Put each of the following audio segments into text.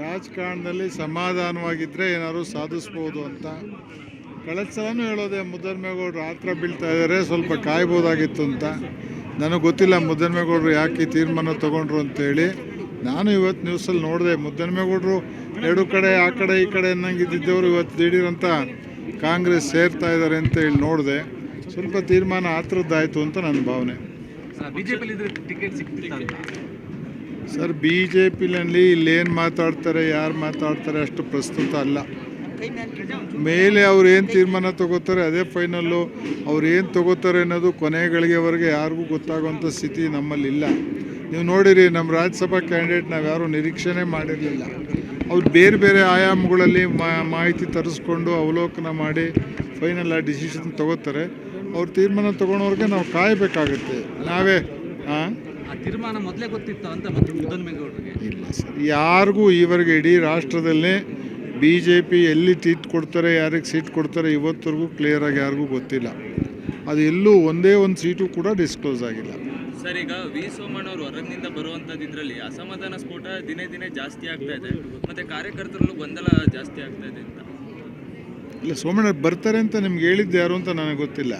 ರಾಜಕಾರಣದಲ್ಲಿ ಸಮಾಧಾನವಾಗಿದ್ದರೆ ಏನಾದ್ರು ಸಾಧಿಸ್ಬೋದು ಅಂತ. ಕಳೆದ ಸಲನೂ ಹೇಳೋದೆ, ಮುದ್ದನ್ಮೇಗೌಡರು ಆತ್ರ ಬೀಳ್ತಾ ಇದ್ದಾರೆ, ಸ್ವಲ್ಪ ಕಾಯ್ಬೋದಾಗಿತ್ತು ಅಂತ. ನನಗೆ ಗೊತ್ತಿಲ್ಲ ಮುದ್ದನ್ಮೇಗೌಡರು ಯಾಕೆ ತೀರ್ಮಾನ ತೊಗೊಂಡ್ರು ಅಂತೇಳಿ. ನಾನು ಇವತ್ತು ನ್ಯೂಸಲ್ಲಿ ನೋಡಿದೆ, ಮುದ್ದನ್ಮೇಗೌಡರು ಎರಡು ಕಡೆ ಆ ಕಡೆ ಈ ಕಡೆ ಅನ್ನಂಗಿದ್ದವರು ಇವತ್ತು ದಿಢೀರಂತ ಕಾಂಗ್ರೆಸ್ ಸೇರ್ತಾ ಇದ್ದಾರೆ ಅಂತ ಹೇಳಿ ನೋಡಿದೆ. ಸ್ವಲ್ಪ ತೀರ್ಮಾನ ಆತರದ್ದಾಯಿತು ಅಂತ ನನ್ನ ಭಾವನೆ. ಸರ್, ಬಿ ಜೆ ಪಿನಲ್ಲಿ ಇಲ್ಲೇನು ಮಾತಾಡ್ತಾರೆ, ಯಾರು ಮಾತಾಡ್ತಾರೆ ಅಷ್ಟು ಪ್ರಸ್ತುತ ಅಲ್ಲ. ಮೇಲೆ ಅವ್ರು ಏನು ತೀರ್ಮಾನ ತಗೋತಾರೆ ಅದೇ ಫೈನಲ್ಲು. ಅವ್ರು ಏನು ತಗೋತಾರೆ ಅನ್ನೋದು ಕೊನೆ ಗಳಿಗೆವರೆಗೆ ಯಾರಿಗೂ ಗೊತ್ತಾಗುವಂಥ ಸ್ಥಿತಿ ನಮ್ಮಲ್ಲಿಲ್ಲ. ನೀವು ನೋಡಿರಿ, ನಮ್ಮ ರಾಜ್ಯಸಭಾ ಕ್ಯಾಂಡಿಡೇಟ್ ನಾವು ಯಾರೂ ನಿರೀಕ್ಷೆನೇ ಮಾಡಿರಲಿಲ್ಲ. ಅವ್ರು ಬೇರೆ ಬೇರೆ ಆಯಾಮಗಳಲ್ಲಿ ಮಾಹಿತಿ ತರಿಸ್ಕೊಂಡು ಅವಲೋಕನ ಮಾಡಿ ಫೈನಲ್ ಆ ಡಿಸಿಷನ್ ತಗೋತಾರೆ. ಅವ್ರು ತೀರ್ಮಾನ ತೊಗೊಳೋರಿಗೆ ನಾವು ಕಾಯಬೇಕಾಗುತ್ತೆ. ನಾವೇ ತೀರ್ಮಾನ ಮೊದಲೇ ಗೊತ್ತಿತ್ತು ಅಂತ ಇಲ್ಲ ಸರ್, ಯಾರಿಗೂ ಈವರೆಗೆ ಇಡೀ ರಾಷ್ಟ್ರದಲ್ಲೇ ಬಿ ಜೆ ಪಿ ಎಲ್ಲಿ ಸೀಟ್ ಕೊಡ್ತಾರೆ, ಯಾರಿಗೆ ಸೀಟ್ ಕೊಡ್ತಾರೆ ಇವತ್ತರೆಗೂ ಕ್ಲಿಯರಾಗಿ ಯಾರಿಗೂ ಗೊತ್ತಿಲ್ಲ. ಅದು ಎಲ್ಲೂ ಒಂದೇ ಒಂದು ಸೀಟು ಕೂಡ ಡಿಸ್ಕ್ಲೋಸ್ ಆಗಿಲ್ಲ. ಸರ್, ಈಗ ವಿ ಸೋಮಣ್ಣವರು ಹೊರಗಿನಿಂದ ಬರುವಂಥದ್ದು ಇದರಲ್ಲಿ ಅಸಮಾಧಾನ ಸ್ಫೋಟ ದಿನೇ ದಿನೇ ಜಾಸ್ತಿ ಆಗ್ತಾ ಇದೆ, ಮತ್ತು ಕಾರ್ಯಕರ್ತರಲ್ಲೂ ಗೊಂದಲ ಜಾಸ್ತಿ ಆಗ್ತಾ ಇದೆ ಅಂತ. ಇಲ್ಲ, ಸೋಮಣ್ಣ ಬರ್ತಾರೆ ಅಂತ ನಿಮ್ಗೆ ಹೇಳಿದ್ದು ಯಾರು ಅಂತ ನನಗೆ ಗೊತ್ತಿಲ್ಲ.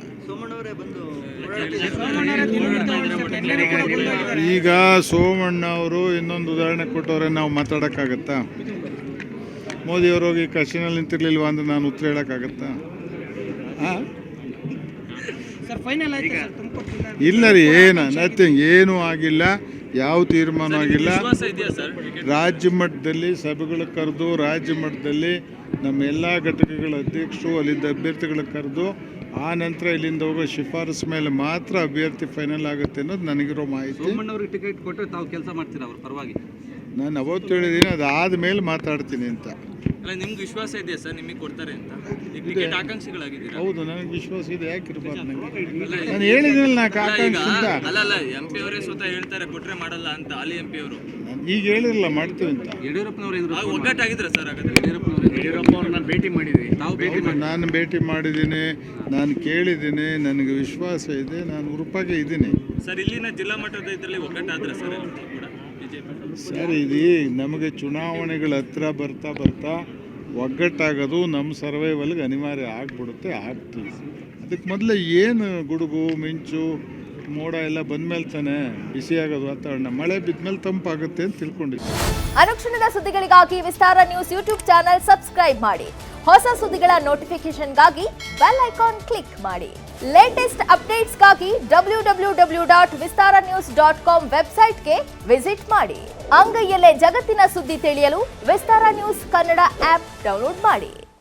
ಈಗ ಸೋಮಣ್ಣ ಅವರು ಇನ್ನೊಂದು ಉದಾಹರಣೆ ಕೊಟ್ಟವ್ರೆ, ನಾವು ಮಾತಾಡೋಕ್ಕಾಗತ್ತಾ? ಮೋದಿಯವರು ಹೋಗಿ ಕಶಿನಲ್ಲಿ ನಿಂತಿರ್ಲಿಲ್ವಾ ಅಂದ್ರೆ ನಾನು ಉತ್ತರ ಹೇಳೋಕ್ಕಾಗತ್ತಾ? ಇಲ್ಲ ರೀ, ನಥಿಂಗ್, ಏನೂ ಆಗಿಲ್ಲ, ಯಾವ ತೀರ್ಮಾನ ಆಗಿಲ್ಲ. ರಾಜ್ಯ ಮಟ್ಟದಲ್ಲಿ ಸಭೆಗಳು ಕರೆದು, ರಾಜ್ಯ ಮಟ್ಟದಲ್ಲಿ ನಮ್ಮ ಎಲ್ಲ ಘಟಕಗಳ ಅಧ್ಯಕ್ಷರು ಅಲ್ಲಿದ್ದ ಅಭ್ಯರ್ಥಿಗಳು ಕರೆದು, ಆ ನಂತರ ಇಲ್ಲಿಂದ ಹೋಗೋ ಶಿಫಾರಸು ಮೇಲೆ ಮಾತ್ರ ಅಭ್ಯರ್ಥಿ ಫೈನಲ್ ಆಗುತ್ತೆ ಅನ್ನೋದು ನನಗಿರೋ ಮಾಹಿತಿ. ಟಿಕೆಟ್ ಕೊಟ್ಟರೆ ತಾವು ಕೆಲಸ ಮಾಡ್ತೀರಾ ಅವ್ರ ಪರವಾಗಿ? ನಾನು ಅವತ್ತು ಹೇಳಿದ್ದೀನಿ, ಅದಾದ ಮೇಲೆ ಮಾತಾಡ್ತೀನಿ ಅಂತ. ನಿಮ್ಗೆ ವಿಶ್ವಾಸ ಇದೆಯಾ ಸರ್ ನಿಮಗೆ ಕೊಡ್ತಾರೆ ಅಂತ? ಟಿಕೆಟ್ ಆಕಾಂಕ್ಷಿಗಳಾಗಿದ್ದೀರಾ? ಹೌದು, ನನಗೆ ವಿಶ್ವಾಸ ಇದೆ. ಯಾಕಿರ್ಬಾರ್ದು? ನಾನು ಹೇಳಿದ್ನಲ್ಲ, ನಾಲ್ಕು ಆಕಾಂಕ್ಷಿ ಅಂತ. ಅಲ್ಲ, ಎಂ ಪಿ ಅವರೇ ಸ್ವತಃ ಹೇಳ್ತಾರೆ ಕೊಟ್ರೆ ಮಾಡಲ್ಲ ಅಂತ. ಅಲ್ಲಿ ಎಂ ಪಿ ಅವರು ಈಗ ಹೇಳಿರಲ್ಲ ಮಾಡ್ತೀವಿ ಅಂತ. ಯಡಿಯೂರಪ್ಪನವರು ಒಗ್ಗಟ್ಟಾಗಿದ್ರೆ ಸರ್? ಹಾಗಾದ್ರೆ ಯಡಿಯೂರಪ್ಪ ಅವ್ರನ್ನ ಭೇಟಿ ಮಾಡಿದ್ವಿ, ನಾನು ಭೇಟಿ ಮಾಡಿದ್ದೀನಿ, ನಾನು ಕೇಳಿದ್ದೀನಿ, ನನಗೆ ವಿಶ್ವಾಸ ಇದೆ, ನಾನು ಉರುಪಾಗೆ ಇದ್ದೀನಿ. ಸರ್, ಇಲ್ಲಿನ ಜಿಲ್ಲಾ ಮಟ್ಟದ ಇದರಲ್ಲಿ ಒಗ್ಗಟ್ಟಾದ್ರೆ ಸರ್ ಕೂಡ ಸರ್, ಇದು ನಮಗೆ ಚುನಾವಣೆಗಳ ಹತ್ರ ಬರ್ತಾ ಬರ್ತಾ ಒಗ್ಗಟ್ಟಾಗೋದು ನಮ್ಮ ಸರ್ವೈವಲ್ಗೆ ಅನಿವಾರ್ಯ ಆಗ್ಬಿಡುತ್ತೆ, ಆಗ್ತೀವಿ. ಅದಕ್ಕೆ ಮೊದಲೇ ಏನು ಗುಡುಗು ಮಿಂಚು ಮೋಡ ಎಲ್ಲ ಬಂದ್ಮೇಲೆ ತಾನೆ ಬಿಸಿಯಾಗೋದು ವಾತಾವರಣ. ಮಳೆ ಬಿದ್ಮೇಲೆ ತಂಪಾಗುತ್ತೆ ಅಂತ ತಿಳ್ಕೊಂಡಿದ್ದೆ. ಅನುಕ್ಷಣದ ಸುದ್ದಿಗಳಿಗಾಗಿ ವಿಸ್ತಾರ ನ್ಯೂಸ್ ಯೂಟ್ಯೂಬ್ ಚಾನೆಲ್ ಸಬ್ಸ್ಕ್ರೈಬ್ ಮಾಡಿ. ಹೊಸ ಸುದ್ದಿಗಳ ನೋಟಿಫಿಕೇಶನ್ಗಾಗಿ ಬೆಲ್ ಐಕಾನ್ ಕ್ಲಿಕ್ ಮಾಡಿ. ಲೇಟೆಸ್ಟ್ ಅಪ್ಡೇಟ್ಸ್ಗಾಗಿ www.vistaranews.com ವೆಬ್ಸೈಟ್ಗೆ ವಿಸಿಟ್ ಮಾಡಿ. ಅಂಗೈಯಲ್ಲೇ ಜಗತ್ತಿನ ಸುದ್ದಿ ತಿಳಿಯಲು ವಿಸ್ತಾರ ನ್ಯೂಸ್ ಕನ್ನಡ ಆಪ್ ಡೌನ್ಲೋಡ್ ಮಾಡಿ.